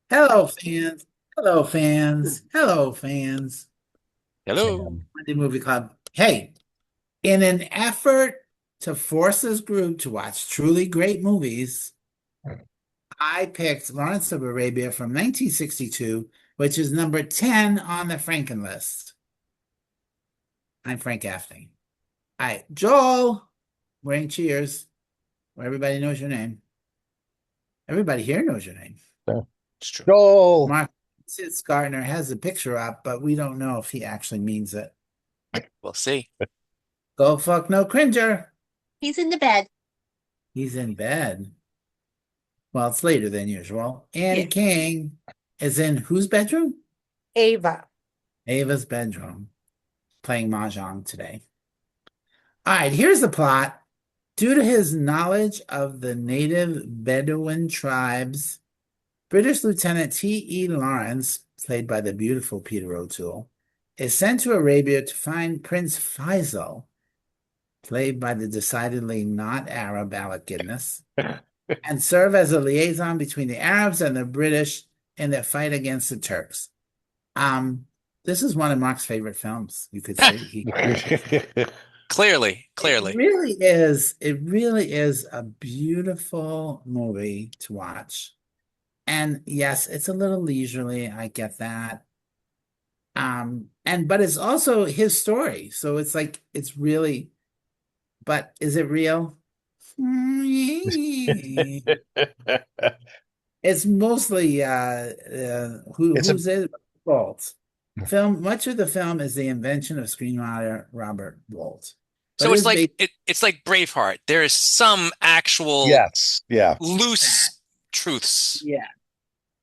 Hello, fans. Hello, fans. Hello, fans. Hello. Monday Movie Club. Hey, in an effort to force this group to watch truly great movies, I picked Lawrence of Arabia from 1962, which is number 10 on the Franken list. I'm Frank Gaffney. All right, Joel, wearing cheers, where everybody knows your name. Everybody here knows your name. Yeah. It's true. Joel. Mark Gardner has the picture up, but we don't know if he actually means it. We'll see. Go fuck no cringer. He's in the bed. He's in bed. Well, it's later than usual. Annie Yeah. King is in whose bedroom? Ava. Ava's bedroom, playing Mahjong today. All right, here's the plot. Due to his knowledge of the native Bedouin tribes, British Lieutenant T.E. Lawrence, played by the beautiful Peter O'Toole, is sent to Arabia to find Prince Faisal, played by the decidedly not Arab Alec Guinness, and serve as a liaison between the Arabs and the British in their fight against the Turks. This is one of Mark's favorite films, you could say. Clearly, It clearly. really is. It really is a beautiful movie to watch. And yes, it's a little leisurely. I get that. But it's also his story. So it's like it's really, but is it real? It's mostly It's a who's it? Walt. Much of the film is the invention of screenwriter Robert Walt. But So it's it's like based it's like Braveheart. There is some actual yes, yeah. on loose truths. yeah.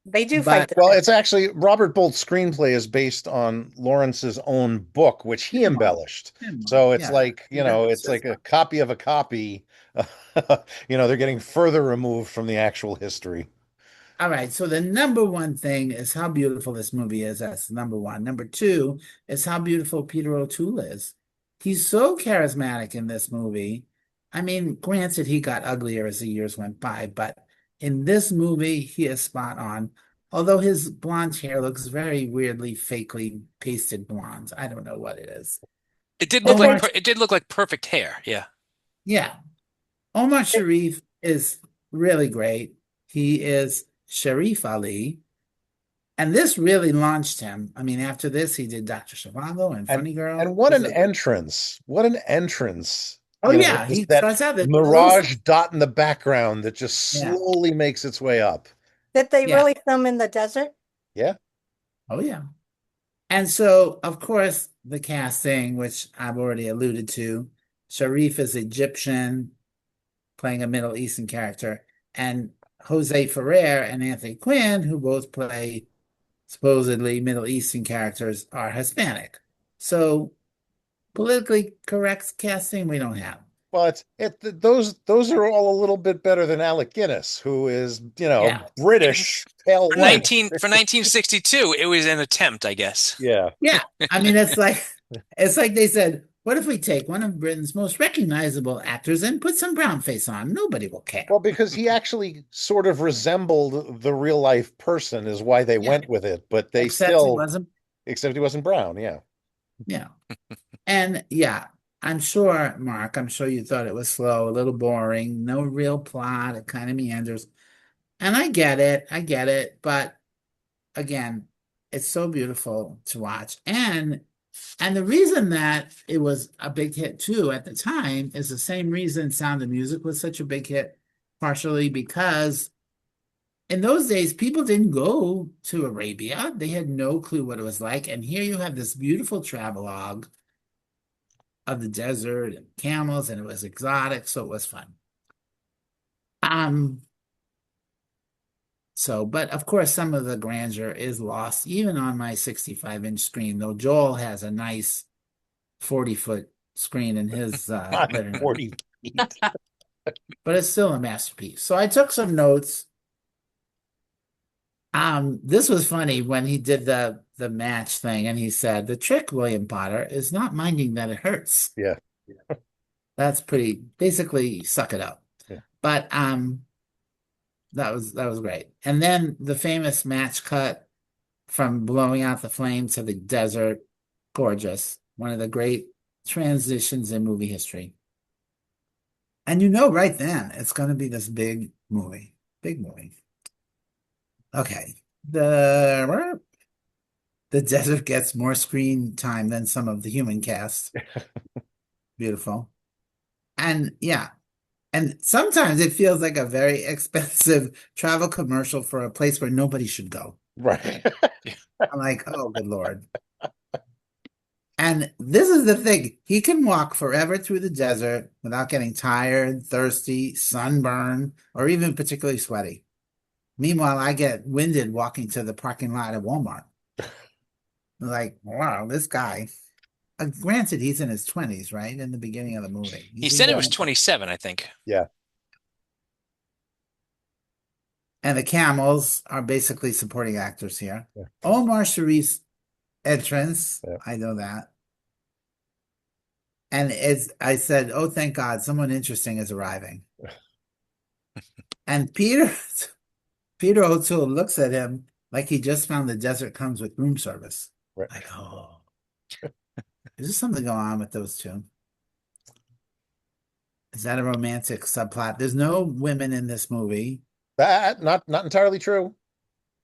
They do fight But the Well, Turks. it's actually Robert Bolt's screenplay is based on Lawrence's own book, which he embellished. So it's yeah, like, it's like a copy of a copy. They're getting further removed from the actual history. all right. So the number one thing is how beautiful this movie is. That's number one. Number two is how beautiful Peter O'Toole is. He's so charismatic in this movie. I mean, granted, he got uglier as the years went by, but in this movie, he is spot on. Although his blonde hair looks very weirdly, fakely pasted blonde. I don't know what it is. It did look It's like Omar, very it did look like perfect hair. Yeah. yeah, Omar Sharif is really great. He is Sharif Ali. And this really launched him. I mean, after this, he did Dr. Zhivago and And Funny Girl. and what He's an a, entrance. What an entrance. oh yeah, Just he that starts out as close. mirage dot in the background that just Yeah, slowly makes its way up. Did they yeah, really film in the desert? Yeah. oh yeah. And so, of course, the casting, which I've already alluded to, Sharif is Egyptian, playing a Middle Eastern character, and Jose Ferrer and Anthony Quinn, who both play supposedly Middle Eastern characters, are Hispanic. So politically correct casting we don't have. Well, those are all a little bit better than Alec Guinness, who is, Yeah. British, pale For white. 1962, it was an attempt, I guess. Yeah. Yeah. I mean, it's like they said, what if we take one of Britain's most recognizable actors and put some brown face on? Nobody will care. Well, because he actually sort of resembled the real life person is why they Yeah. went with it, but they Except he still, wasn't. except he wasn't brown. Yeah. Yeah. And yeah, I'm sure, Mark, I'm sure you thought it was slow, a little boring, no real plot. It kind of meanders. And I get it. I get it. But again, it's so beautiful to watch. And the reason that it was a big hit too at the time is the same reason Sound of Music was such a big hit, partially because in those days people didn't go to Arabia. They had no clue what it was like. And here you have this beautiful travelogue of the desert and camels, and it was exotic, so it was fun. Um, but of course, some of the grandeur is lost even on my 65-inch screen, though Joel has a nice 40-foot screen in his living room, 40 feet. but it's still a masterpiece. So I took some notes. This was funny when he did the match thing, and he said, "The trick, William Potter, is not minding that it hurts." Yeah. That's pretty, basically, suck it up. Yeah. But That was great. And then the famous match cut from blowing out the flames to the desert, gorgeous. One of the great transitions in movie history. And you know right then it's going to be this big movie. Big movie. Okay. The desert gets more screen time than some of the human cast. Beautiful. And yeah. And sometimes it feels like a very expensive travel commercial for a place where nobody should go. Right. I'm like, oh, good Lord. And this is the thing. He can walk forever through the desert without getting tired, thirsty, sunburned, or even particularly sweaty. Meanwhile, I get winded walking to the parking lot at Walmart. Like, wow, this guy. Granted, he's in his 20s, right? In the beginning of the movie. He said it was 27, I think. Yeah. And the camels are basically supporting actors here. Yeah. Omar Sharif's entrance, Yeah. I know that. And I said, oh, thank God, someone interesting is arriving. And Peter O'Toole looks at him like he just found the desert comes with room service. Right. Like, oh, is there something going on with those two? Is that a romantic subplot? There's no women in this movie. That not entirely true.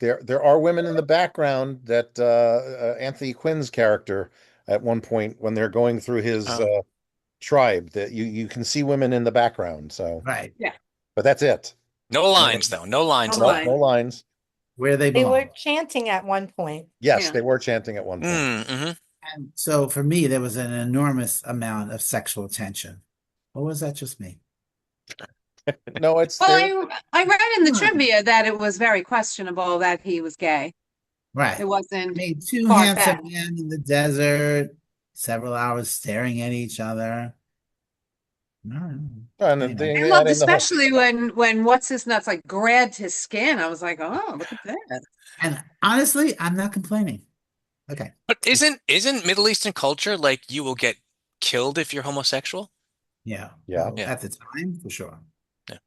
There are women in the background that Anthony Quinn's character at one point when they're going through his tribe that you can see women in the background. So Right. Yeah. but that's it. No lines, though. No lines. No though. lines. No lines. Where they They belong. were chanting at one point. Yes, Yeah. they were chanting at one point. Mm-hmm. And so for me, there was an enormous amount of sexual tension. Or was that just me? No, it's Well, I read in the Hmm. trivia that it was very questionable that he was gay. Right. It wasn't. I mean, two far handsome fetched. men in the desert, several hours staring at each other. No. and Anyway. they I add loved in the whole- especially when what's his nuts like grabbed his skin. I was like, oh, look at that. And honestly, I'm not complaining. Okay. But isn't Middle Eastern culture like you will get killed if you're homosexual? Yeah. Yeah. Well, Yeah. at the time, for sure. Yeah.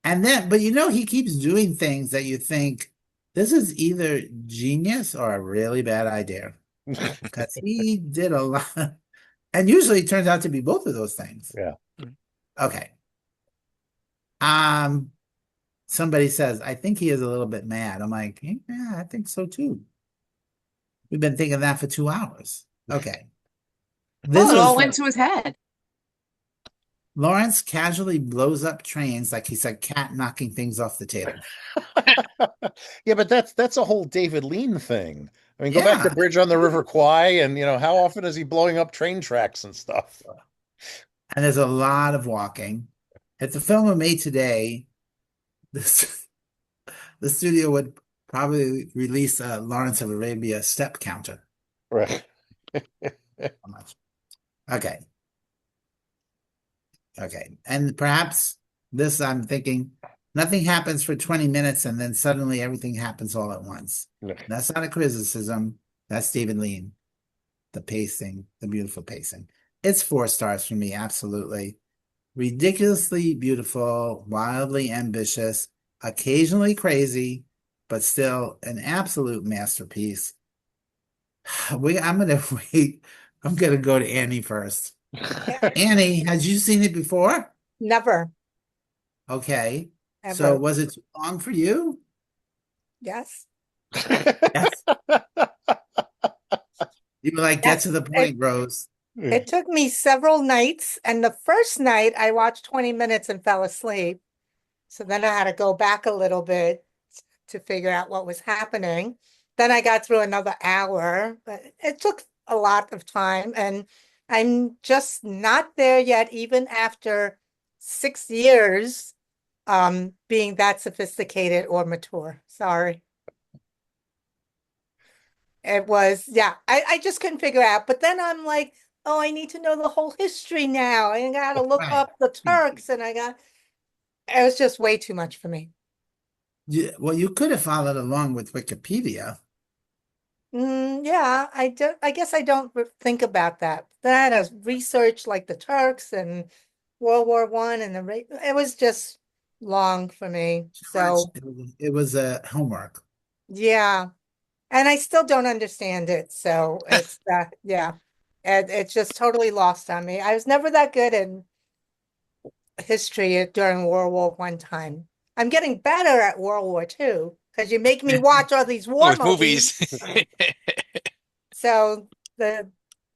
And then, but he keeps doing things that you think this is either genius or a really bad idea. Because he did a lot. And usually it turns out to be both of those things. Yeah. Okay. Somebody says, I think he is a little bit mad. I'm like, yeah, I think so too. We've been thinking that for 2 hours. Okay. This Well, it all was went to his head. Lawrence casually blows up trains like he's a cat knocking things off the table. Yeah, but that's a whole David Lean thing. I mean, go back to Yeah. Bridge on the River Kwai, and how often is he blowing up train tracks and stuff? And there's a lot of walking. If the film were made today, the studio would probably release a Lawrence of Arabia step counter. Right. How much? Okay. Okay. And perhaps this, I'm thinking, nothing happens for 20 minutes and then suddenly everything happens all at once. No. That's not a criticism. That's David Lean. The pacing, the beautiful pacing. It's 4 stars for me, absolutely. Ridiculously beautiful, wildly ambitious, occasionally crazy, but still an absolute masterpiece. I'm gonna wait. I'm gonna go to Annie first. Annie, had you seen it before? Never, Okay. ever. So was it too long for you? Yes. Yes. You were like, get Yes, to the point, Rose. It took me several nights, and the first night I watched 20 minutes and fell asleep. So then I had to go back a little bit to figure out what was happening. Then I got through another hour, but it took a lot of time, and I'm just not there yet, even after 6 years, being that sophisticated or mature. Sorry. It was, yeah, I just couldn't figure out. But then I'm like, oh, I need to know the whole history now. I gotta look Right. up the Turks, and it was just way too much for me. Well, you could have followed along with Wikipedia. Yeah, I guess I don't think about that. Then I had to research like the Turks and World War I, and it was just long for me. Too much. So, It was a homework. yeah. And I still don't understand it. So it's yeah. And it's just totally lost on me. I was never that good in history during World War One time. I'm getting better at World War Two because you make me watch all these war With movies. So the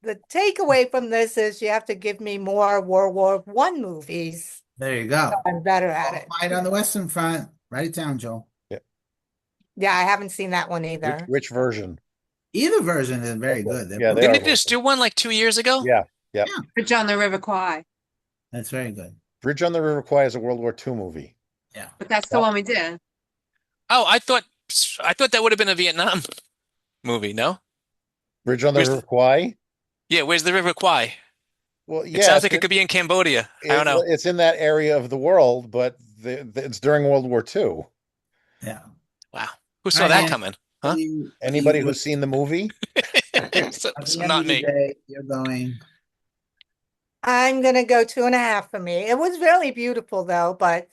takeaway from this is you have to give me more World War One movies. There you go. I'm better at it. Fight on the Western Front. Write it down, Joel. Yeah, I haven't seen that one either. Which version? Either version is very good. Yeah, they Didn't are they just both. do one like 2 years ago? Yeah. Bridge on the River Kwai, That's very good. Bridge on the River Kwai is a World War II movie. Yeah. but that's the one we did. Oh, I thought that would have been a Vietnam movie, no? Bridge on the Where's River Kwai? Yeah, where's the River Kwai? Well, It yeah, sounds like it could be in Cambodia. I don't know. it's in that area of the world, but it's during World War II. Yeah. Wow. Who saw All right, that man. coming? Huh? Anybody who's seen the movie? So At the end not of the me. day, you're going. I'm gonna go 2.5 for me. It was really beautiful though, but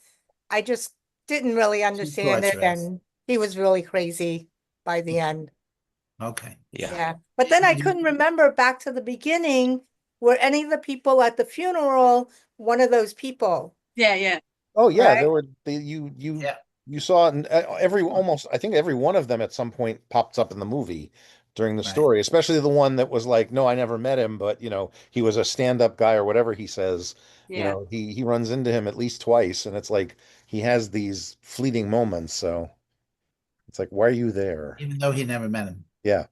I just didn't really understand it, torturous. and he was really crazy by the end. Okay. Yeah. Yeah. But then I Mhm. couldn't remember back to the beginning, were any of the people at the funeral one of those people? Yeah, yeah. Oh yeah, Right? there were Yeah. you saw almost I think every one of them at some point pops up in the movie during the Right. story, especially the one that was like, no, I never met him, but he was a stand-up guy or whatever he says. Yeah. He runs into him at least twice, and it's like he has these fleeting moments. So it's like, why are you there? Even though he never met him. Yeah.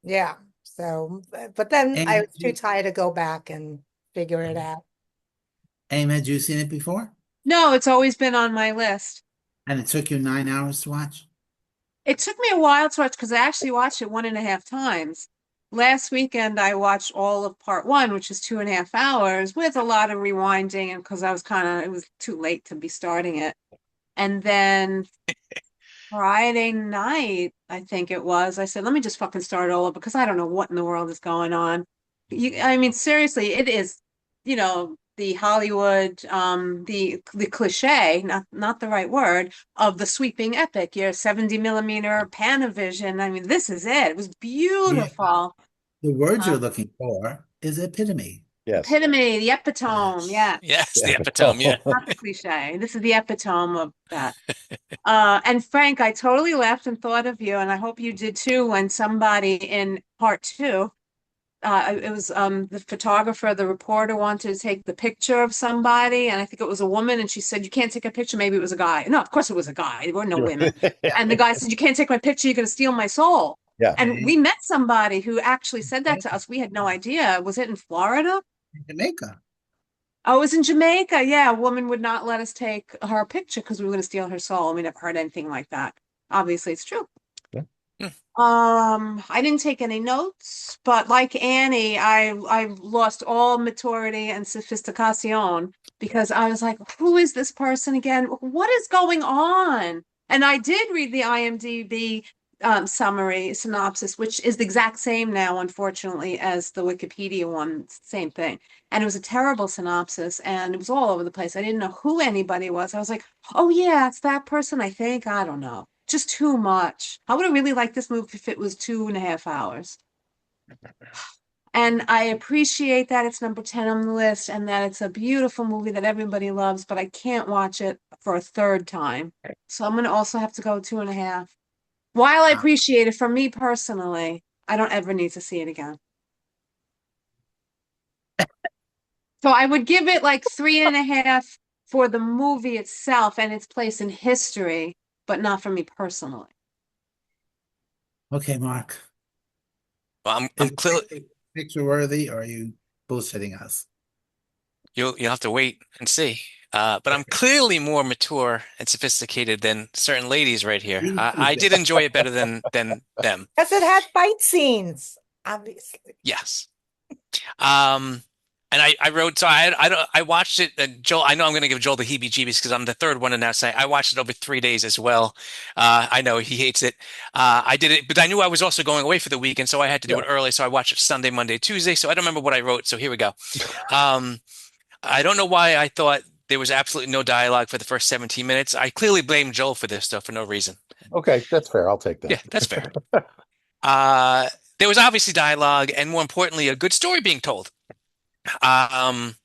Yeah. So, but then I And was too tired to go back and figure it out. Aim, had you seen it before? No, it's always been on my list. And it took you 9 hours to watch? It took me a while to watch because I actually watched it 1.5 times. Last weekend, I watched all of part one, which is 2.5 hours, with a lot of rewinding, and because it was too late to be starting it. And then Friday night, I think it was, I said, let me just fucking start all over because I don't know what in the world is going on. I mean, seriously, it is, the Hollywood, the cliche, not the right word, of the sweeping epic, your 70 mm Panavision. I mean, this is it. It was beautiful. The word you're Uh, looking for is epitome. Yes. Epitome, the epitome, yeah. Yes, the epitome. Yeah. Not the cliche. This is the epitome of that. And Frank, I totally laughed and thought of you, and I hope you did too, when somebody in part two, it was the photographer, the reporter wanted to take the picture of somebody, and I think it was a woman, and she said, you can't take a picture, maybe it was a guy. No, of course it was a guy. There were no women. And the guy said, you can't take my picture, you're gonna steal my soul. Yeah. And we met somebody who actually said that to us. We had no idea. Was it in Florida? Jamaica. Oh, it was in Jamaica. Yeah, a woman would not let us take her picture because we were going to steal her soul. We never heard anything like that. Obviously, it's true. Yeah. I didn't take any notes, but like Annie, I lost all maturity and sophistication because I was like, who is this person again? What is going on? And I did read the IMDb summary synopsis, which is the exact same now, unfortunately, as the Wikipedia one. It's the same thing. And it was a terrible synopsis, and it was all over the place. I didn't know who anybody was. I was like, oh yeah, it's that person, I think. I don't know. Just too much. I would have really liked this movie if it was 2.5 hours. And I appreciate that it's number 10 on the list and that it's a beautiful movie that everybody loves, but I can't watch it for a third time. So I'm going to also have to go 2.5. While I appreciate it, for me personally, I don't ever need to see it again. So I would give it like 3.5 for the movie itself and its place in history, but not for me personally. Okay, Mark. Well, Is I'm clearly. it picture worthy, or are you bullshitting us? You'll have to wait and see. But I'm clearly more mature and sophisticated than certain ladies right here. I did enjoy it better than them. Because it had fight scenes, obviously. Yes. And I wrote, so I watched it. Joel, I know I'm going to give Joel the heebie-jeebies because I'm the third one to now say I watched it over 3 days as well. I know he hates it. I did it, but I knew I was also going away for the weekend, so I had to do it early. So I watched it Sunday, Monday, Tuesday. So I don't remember what I wrote. So here we go. I don't know why I thought There was absolutely no dialogue for the first 17 minutes. I clearly blame Joel for this stuff for no reason. Okay, that's fair. I'll take Yeah, that. that's fair. Uh, there was obviously dialogue and more importantly, a good story being told. Um,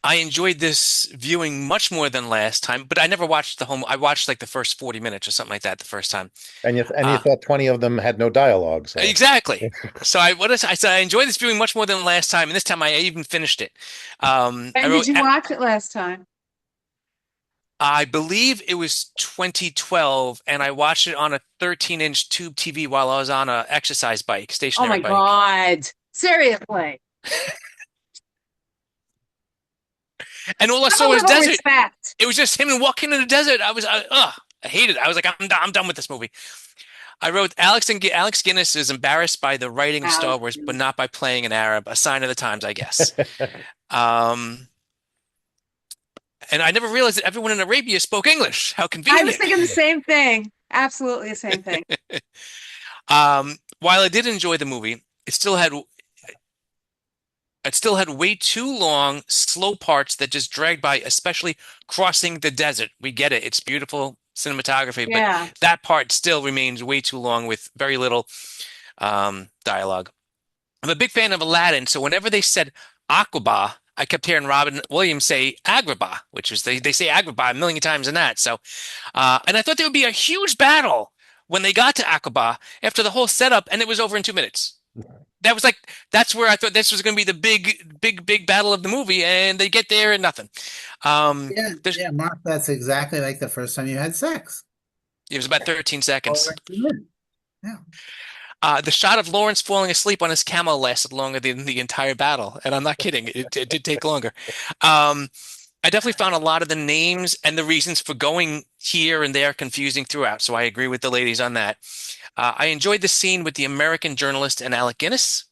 I enjoyed this viewing much more than last time, but I never watched the whole. I watched like the first 40 minutes or something like that the first time. And you Uh, thought 20 of them had no dialogue, so exactly. So I said I enjoyed this viewing much more than last time, and this time I even finished it. I When did wrote. you watch it last time? I believe it was 2012, and I watched it on a 13-inch tube TV while I was on a exercise bike, Oh stationary my bike. God. Seriously. And all I Have saw a was little desert. respect. It was just him walking in the desert. I hated it. I was like, I'm done with this movie. I wrote Alex Guinness is embarrassed by the writing of Star Wars, but not by playing an Arab, a sign of the times, I guess. Um, and I never realized that everyone in Arabia spoke English. How I was convenient. thinking the same thing. Absolutely the same thing. While I did enjoy the movie, it still had way too long, slow parts that just dragged by, especially crossing the desert. We get it. It's beautiful cinematography, but Yeah. that part still remains way too long with very little dialogue. I'm a big fan of Aladdin, so whenever they said Aqaba, I kept hearing Robin Williams say Agrabah, which is they say Agrabah a million times in that. So, and I thought there would be a huge battle when they got to Aqaba after the whole setup, and it was over in 2 minutes. That's where I thought this was going to be the big battle of the movie, and they get there and nothing. Yeah, There's yeah, Mark, that's exactly like the first time you had sex. It was about 13 seconds. Over 2 minutes. Yeah. The shot of Lawrence falling asleep on his camel lasted longer than the entire battle, and I'm not kidding. It did take longer. I definitely found a lot of the names and the reasons for going here and there confusing throughout, so I agree with the ladies on that. I enjoyed the scene with the American journalist and Alec Guinness.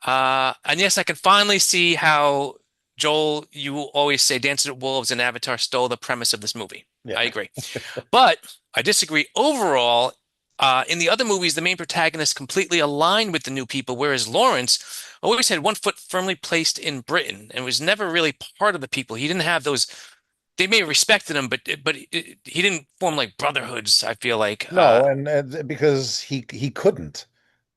And yes, I can finally see how Joel, you always say Dances with Wolves and Avatar stole the premise of this movie. Yeah. I agree. But I disagree. Overall, in the other movies, the main protagonist completely aligned with the new people, whereas Lawrence always had one foot firmly placed in Britain and was never really part of the people. He didn't have those. They may have respected him, but he didn't form like brotherhoods, I feel like. No, and because he couldn't.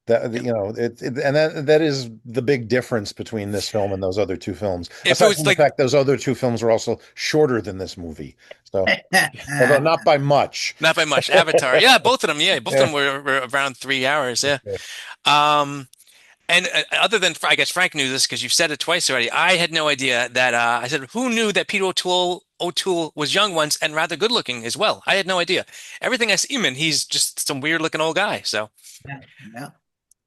And that is the big difference between this film and those other two films. If it Aside was from the like fact those other two films were also shorter than this movie. So, although not by much. Not by much. Avatar. Yeah, both of them. Yeah, both of Yeah. them were around 3 hours. Yeah. Yeah. And other than, I guess Frank knew this because you've said it twice already. I had no idea that, I said, who knew that Peter O'Toole was young once and rather good looking as well? I had no idea. Everything I see him in, he's just some weird looking old guy. So, Yeah, yeah.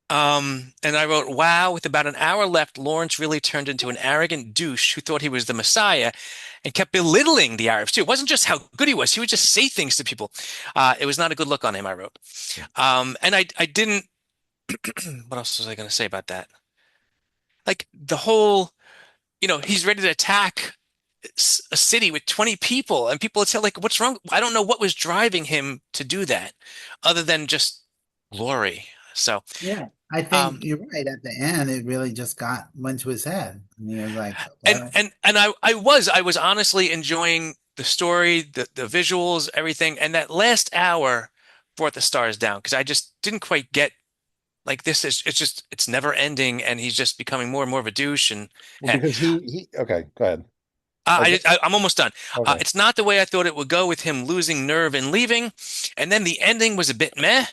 and I wrote, wow, with about an hour left, Lawrence really turned into an arrogant douche who thought he was the Messiah and kept belittling the Arabs too. It wasn't just how good he would just say things to people. It was not a good look on him, I wrote. And I didn't, what else was I going to say about that? Like the whole, he's ready to attack a city with 20 people and people would say like, what's wrong? I don't know what was driving him to do that other than just glory. So, Yeah, I um, think you're right. At the end, it really just went to his head. And he was like, and, okay. and I was honestly enjoying the story, the visuals, everything. And that last hour brought the stars down because I just didn't quite get like it's never ending and he's just becoming more and more of a douche Well, and because okay, go ahead. I'm almost done. Okay. It's not the way I thought it would go with him losing nerve and leaving. And then the ending was a bit meh.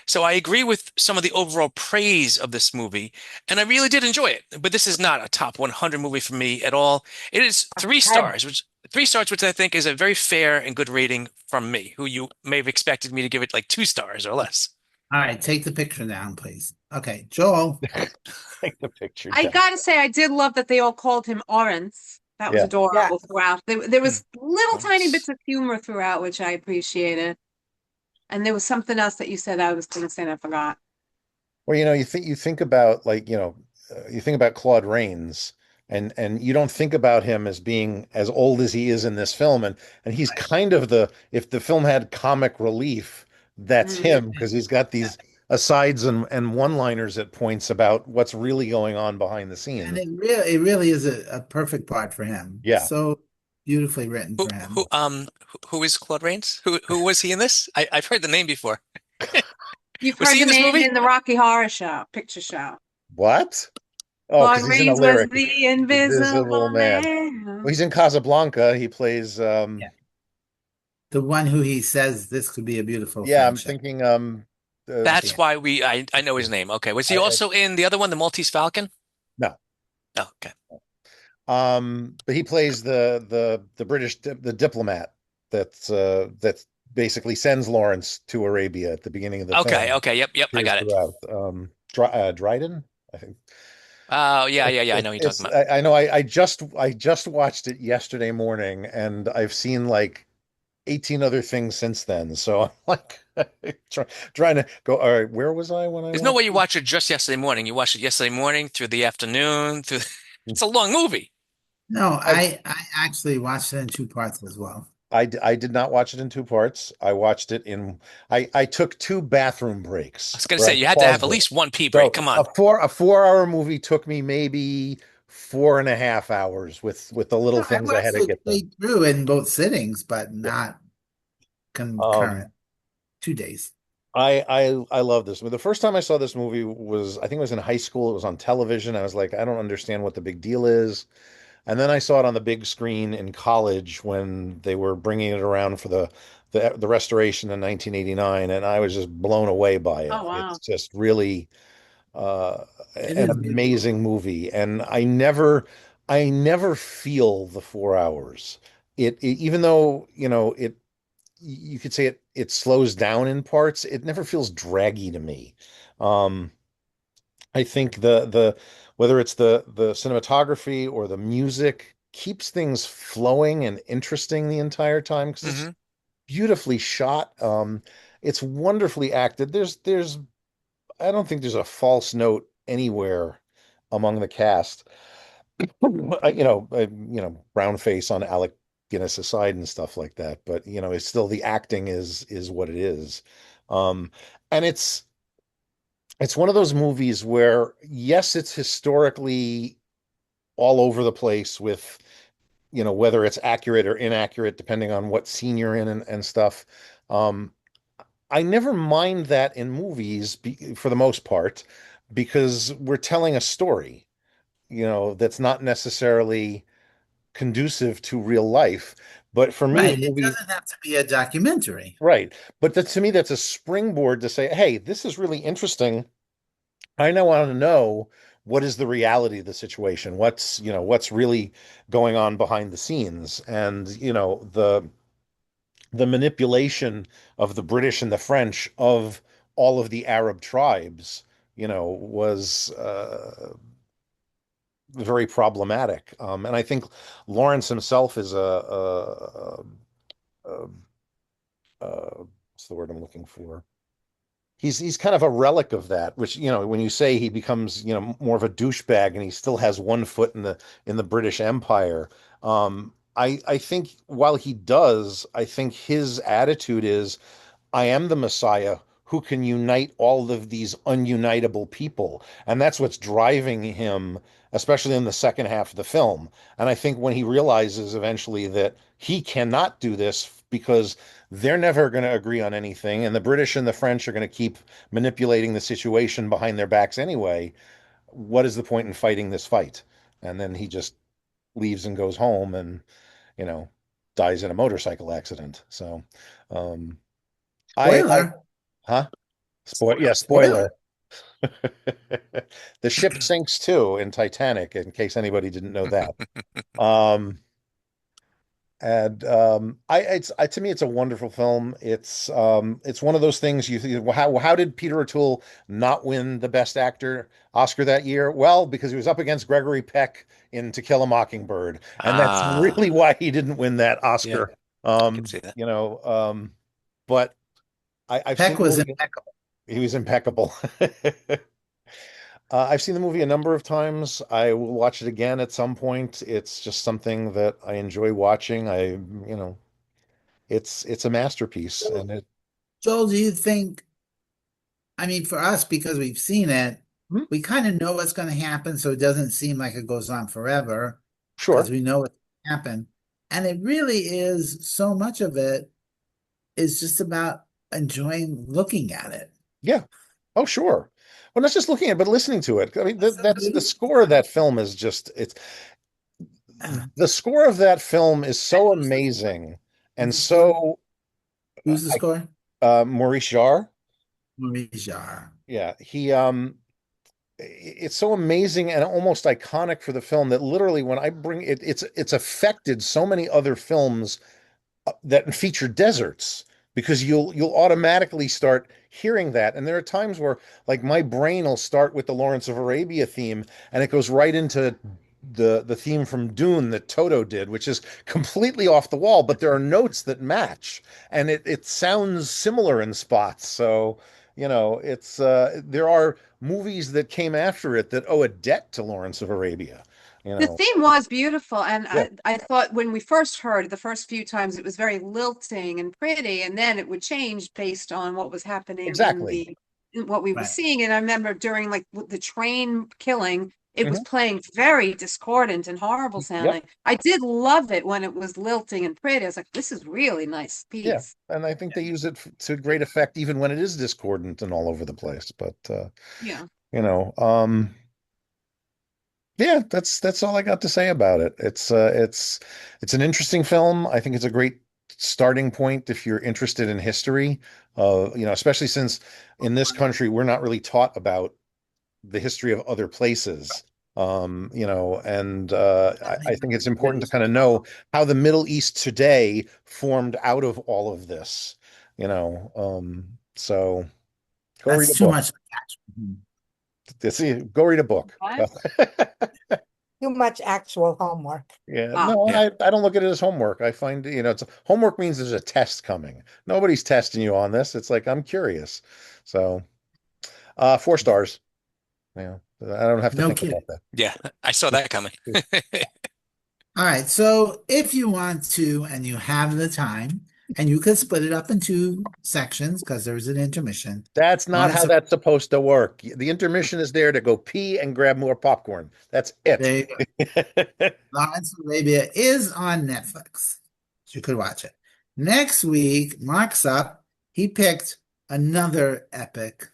So I agree with some of the overall praise of this movie, and I really did enjoy it. But this is not a top 100 movie for me at all. It is 3 stars, which I think is a very fair and good rating from me, who you may have expected me to give it like 2 stars or less. All right, take the picture down, please. Okay, Joel. Take the picture I down. gotta say, I did love that they all called him Orense. That was Yeah. adorable throughout. There was little tiny Orense. bits of humor throughout, which I appreciated. And there was something else that you said I was going to say and I forgot. Well, you think about you think about Claude Rains, and you don't think about him as being as old as he is in this film, and he's kind of if the film had comic relief, that's Mm. him because he's got these asides and one-liners at points about what's really going on behind the And scenes. it really is a perfect part for him. Yeah. So beautifully written Who for him. who is Claude Rains? Who was he in this? I've heard the name before. You've Was heard he the in this name movie? in the Rocky Horror Show, picture show. What? Oh, Claude because he's in a Rains was lyric. the Invisible invisible Man. Well, man. he's in Casablanca. He plays Yeah. The one who he says this could be a beautiful yeah, I'm friendship. thinking That's Yeah. why I know his name. Okay. Was he I also in the other one, the Maltese Falcon? no. Oh, okay. But he plays the British the diplomat that basically sends Lawrence to Arabia at the beginning of the Okay, film. okay, yep, I Appears got it. throughout. Dryden, I think. Oh, yeah, I know what you're talking about. I know I just watched it yesterday morning, and I've seen like 18 other things since then. So I'm like trying to go, all right, where was I when I There's no watched way you watch it just yesterday morning. You watched it yesterday morning through the afternoon through it? it's a long movie. No, I, I actually watched it in two parts as well. I did not watch it in two parts. I watched it in I took two bathroom I breaks was gonna where say I you had to have paused at it. least one pee break. So Come on. a 4 hour movie took me maybe 4.5 hours with the little No, I things I had watched to it get done. straight through in both sittings, but Yeah. not Um, concurrent. 2 days. I love this. The first time I saw this movie was I think it was in high school. It was on television. I was like, I don't understand what the big deal is. And then I saw it on the big screen in college when they were bringing it around for the restoration in 1989, and I was just blown away by Oh, it. It's wow. just really uh, It an is beautiful. amazing movie, and I never feel the 4 hours. Even though it you could say it slows down in parts, it never feels draggy to me. Um, I think the whether it's the cinematography or the music keeps things flowing and interesting the entire time because it's Hmm. beautifully shot. It's wonderfully acted. There's I don't think there's a false note anywhere among the cast. Brown face on Alec Guinness aside and stuff like that, but it's still the acting is what it is. And it's one of those movies where, yes, it's historically all over the place with, whether it's accurate or inaccurate, depending on what scene you're in and stuff. Um, I never mind that in movies for the most part, because we're telling a story, that's not necessarily conducive to real life. But for me, Right. It movies, doesn't have to be a documentary. right. But to me, that's a springboard to say, hey, this is really interesting. I now want to know what is the reality of the situation. What's really going on behind the scenes, and the manipulation of the British and the French of all of the Arab tribes, was very problematic. And I think Lawrence himself is a what's the word I'm looking for? He's kind of a relic of that, which, when you say he becomes, more of a douchebag and he still has one foot in the British Empire. I think while he does, I think his attitude is, I am the Messiah who can unite all of these ununitable people. And that's what's driving him, especially in the second half of the film. And I think when he realizes eventually that he cannot do this because they're never going to agree on anything, and the British and the French are going to keep manipulating the situation behind their backs anyway, what is the point in fighting this fight? And then he just leaves and goes home and, you know, dies in a motorcycle accident. So, um, I Spoiler. huh? Yeah, Spoiler. spoiler. The ship sinks too in Titanic, in case anybody didn't know that. Um, and to me, it's a wonderful film. It's one of those things you think, well, how did Peter O'Toole not win the Best Actor Oscar that year? Well, because he was up against Gregory Peck in To Kill a Mockingbird, and that's Ah, really why he didn't win that yeah, Oscar. I can see that. But I've seen Peck the was movie. impeccable. He was impeccable. I've seen the movie a number of times. I will watch it again at some point. It's just something that I enjoy watching. It's a masterpiece, and it Joel, do you think, I mean, for us, because we've seen it, Hmm, we kind of know what's going to happen, so it doesn't seem like it goes on forever because sure. we know what's going to happen. And it really is, so much of it is just about enjoying looking at it. Yeah. Oh, sure. Well, not just looking at it, but listening to it. I mean, It's so that's the beautiful. score of that film is just the score of that film is so amazing and so Who's the score? Maurice Jarre. Maurice Jarre. Yeah, it's so amazing and almost iconic for the film that literally when I bring it, it's affected so many other films that feature deserts because you'll automatically start hearing that. And there are times where like my brain will start with the Lawrence of Arabia theme and it goes right into the theme from Dune that Toto did, which is completely off the wall, but there are notes that match and it sounds similar in spots. So, it's there are movies that came after it that owe a debt to Lawrence of Arabia, The theme was beautiful, and Yeah. I thought when we first heard it, the first few times, it was very lilting and pretty, and then it would change based on what was happening Exactly. in what we were Right. seeing. And I remember during like the train killing, it was Mm-hmm. playing very discordant and horrible sounding. I did love it when it was lilting and pretty. I was like, this is really nice Yeah, piece. and I think they use it to great effect even when it is discordant and all over the place. But Yeah. you know, yeah, that's all I got to say about it. It's an interesting film. I think it's a great starting point if you're interested in history. Especially since in this country we're not really taught about the history of other places. And I think it's important to kind of know how the Middle East today formed out of all of this. So go read a That's too book. much. See, go read a book. Too much actual homework. Yeah, Ah. no, Yeah. I don't look at it as homework. I find, it's homework means there's a test coming. Nobody's testing you on this. It's like I'm curious. So, 4 stars. Yeah, I don't have to No think kidding. about that. Yeah, I saw that coming. All right, so if you want to and you have the time, and you could split it up into sections because there's an intermission. That's not how Lawrence- that's supposed to work. The intermission is there to go pee and grab more popcorn. That's it. There you go. Lawrence of Arabia is on Netflix. So you could watch it. Next week, Mark's up. He picked another epic,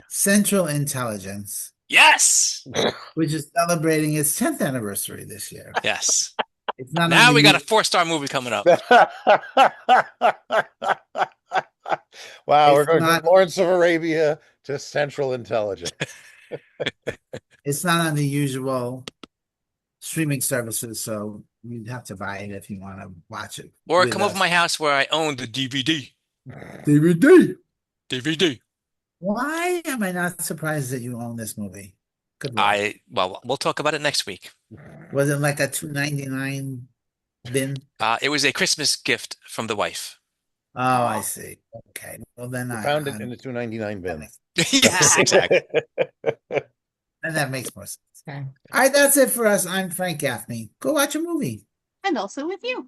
Central Intelligence, Yes. which is celebrating its 10th anniversary this year. Yes. It's not Now on we the got a 4-star movie coming up. Wow, we're It's going not- from Lawrence of Arabia to Central Intelligence. It's not on the usual streaming services, so you'd have to buy it if you want to watch it. Or with come over us. my house where I own the DVD. DVD. Why am I not surprised that you own this movie? Good Lord. Well, we'll talk about it next week. Was it like a $2.99 bin? It was a Christmas gift from the wife. Oh, I see. Okay. Well, then You I found it in the $2.99 bin. Yes, exactly. and that makes more sense. All right, that's it for us. I'm Frank Gaffney. Go watch a movie. And also with you.